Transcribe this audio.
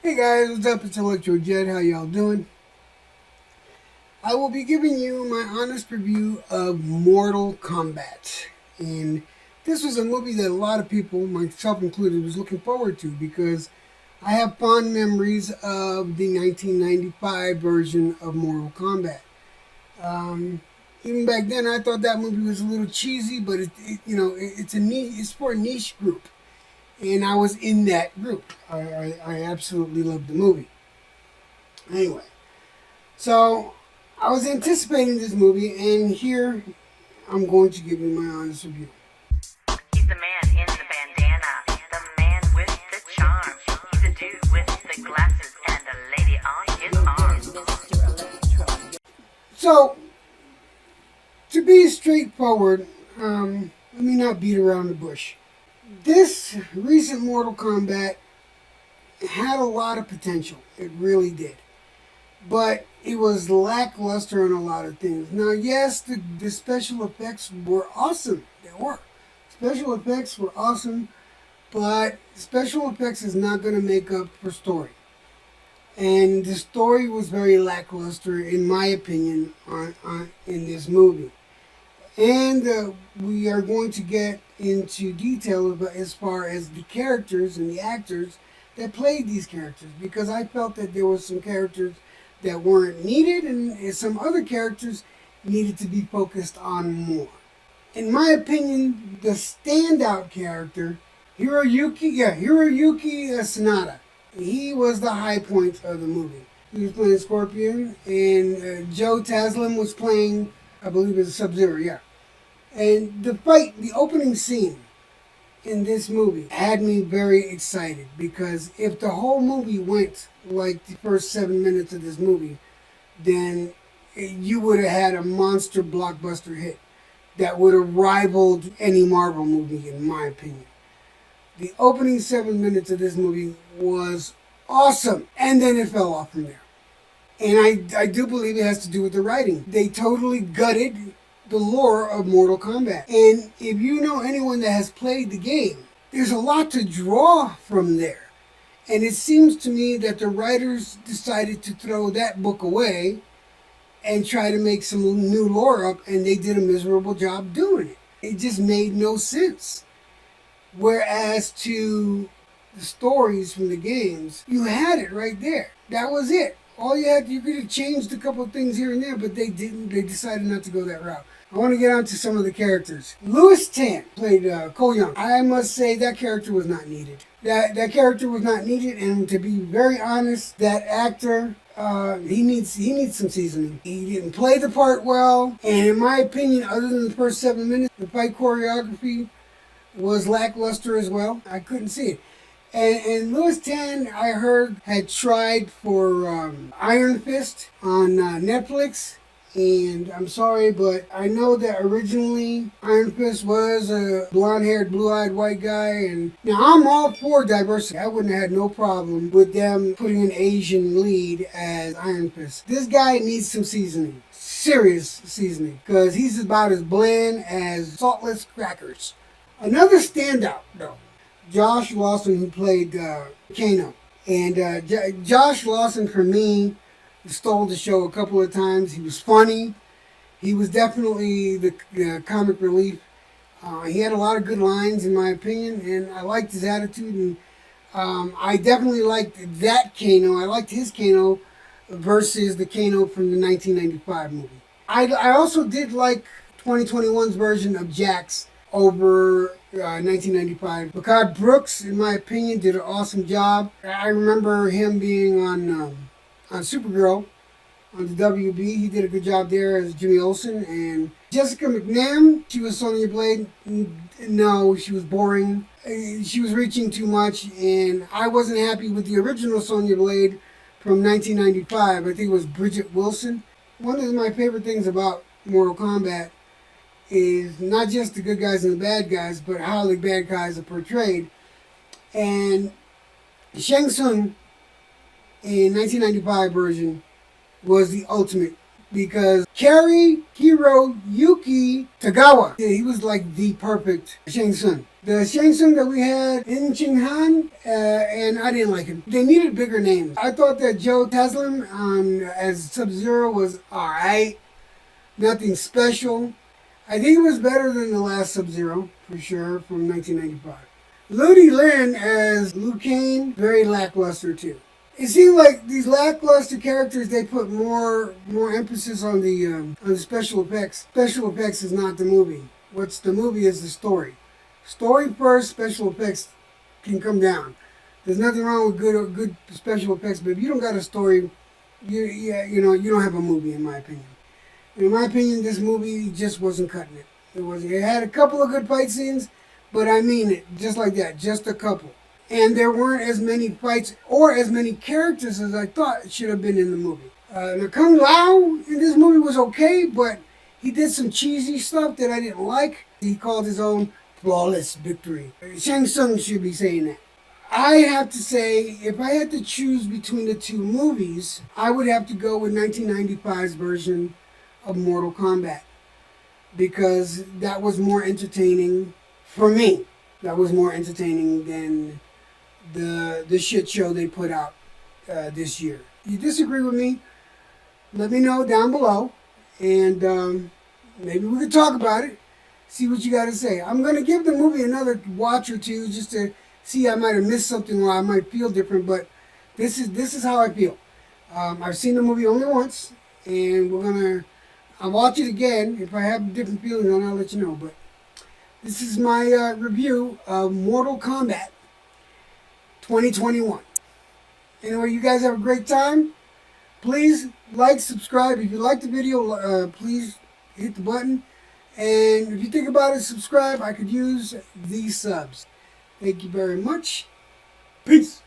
Hey guys, what's up? It's Electro Jet. How y'all doing? I will be giving you my honest review of Mortal Kombat. And this was a movie that a lot of people, myself included, was looking forward to because I have fond memories of the 1995 version of Mortal Kombat. Um, Even back then, I thought that movie was a little cheesy, but it's a niche, it's for a niche group, and I was in that group. I absolutely loved the movie. Anyway, so I was anticipating this movie, and here I'm going to give you my honest review. He's the man in the bandana, the man with the charm. He's a dude with the glasses and a lady on his arm. So, to be straightforward, let me not beat around the bush. This recent Mortal Kombat had a lot of potential. It really did. But it was lackluster on a lot of things. Now, yes, the special effects were awesome. They were. Special effects were awesome, but special effects is not going to make up for story. And the story was very lackluster, in my opinion, in this movie. And we are going to get into detail about, as far as the characters and the actors that played these characters, because I felt that there were some characters that weren't needed, and some other characters needed to be focused on more. In my opinion, the standout character, Hiroyuki Sanada, he was the high point of the movie. He was playing Scorpion, and Joe Taslim was playing, I believe it's Sub-Zero, yeah. And the fight, the opening scene in this movie had me very excited, because if the whole movie went like the first 7 minutes of this movie, then you would have had a monster blockbuster hit that would have rivaled any Marvel movie, in my opinion. The opening 7 minutes of this movie was awesome, and then it fell off from there. And I do believe it has to do with the writing. They totally gutted the lore of Mortal Kombat. And if you know anyone that has played the game, there's a lot to draw from there. And it seems to me that the writers decided to throw that book away and try to make some new lore up, and they did a miserable job doing it. It just made no sense. Whereas to the stories from the games, you had it right there. That was it. All you could have changed a couple of things here and there, but they didn't. They decided not to go that route. I want to get on to some of the characters. Louis Tan played Cole Young. I must say that character was not needed. That character was not needed, and to be very honest, that actor, he needs some seasoning. He didn't play the part well, and in my opinion, other than the first 7 minutes, the fight choreography was lackluster as well. I couldn't see it. And Louis Tan, I heard, had tried for Iron Fist on Netflix. And I'm sorry, but I know that originally Iron Fist was a blonde-haired, blue-eyed white guy. And now I'm all for diversity. I wouldn't have had no problem with them putting an Asian lead as Iron Fist. This guy needs some seasoning. Serious seasoning. Because he's about as bland as saltless crackers. Another standout, though, Josh Lawson, who played Kano. And Josh Lawson, for me, stole the show a couple of times. He was funny. He was definitely the comic relief. He had a lot of good lines, in my opinion, and I liked his attitude. And I definitely liked that Kano. I liked his Kano versus the Kano from the 1995 movie. I also did like 2021's version of Jax over 1995. Bakad Brooks, in my opinion, did an awesome job. I remember him being on Supergirl on the WB. He did a good job there as Jimmy Olsen. And Jessica McNair, she was Sonya Blade. No, she was boring. She was reaching too much, and I wasn't happy with the original Sonya Blade from 1995. I think it was Bridget Wilson. One of my favorite things about Mortal Kombat is not just the good guys and the bad guys, but how the bad guys are portrayed. And Shang Tsung in 1995 version was the ultimate, because Hiroyuki Tagawa, he was like the perfect Shang Tsung. The Shang Tsung that we had in Ching Han, and I didn't like him. They needed bigger names. I thought that Joe Taslim as Sub-Zero was alright. Nothing special. I think it was better than the last Sub-Zero, for sure, from 1995. Ludi Lin as Liu Kang, very lackluster too. It seemed like these lackluster characters, they put more emphasis on the special effects. Special effects is not the movie. What's the movie is the story. Story first, special effects can come down. There's nothing wrong with good special effects, but if you don't got a story, you don't have a movie, in my opinion. In my opinion, this movie just wasn't cutting it. It had a couple of good fight scenes, but I mean it, just like that, just a couple. And there weren't as many fights or as many characters as I thought should have been in the movie. Now Kung Lao in this movie was okay, but he did some cheesy stuff that I didn't like. He called his own flawless victory. Shang Tsung should be saying that. I have to say, if I had to choose between the two movies, I would have to go with 1995's version of Mortal Kombat, because that was more entertaining for me. That was more entertaining than the shit show they put out this year. If you disagree with me, let me know down below, and maybe we could talk about it, see what you got to say. I'm going to give the movie another watch or two just to see. I might have missed something or I might feel different, but this is how I feel. I've seen the movie only once, and I'll watch it again. If I have different feelings, then I'll let you know. But this is my review of Mortal Kombat 2021. Anyway, you guys have a great time. Please like, subscribe. If you like the video, please hit the button. And if you think about it, subscribe. I could use these subs. Thank you very much. Peace.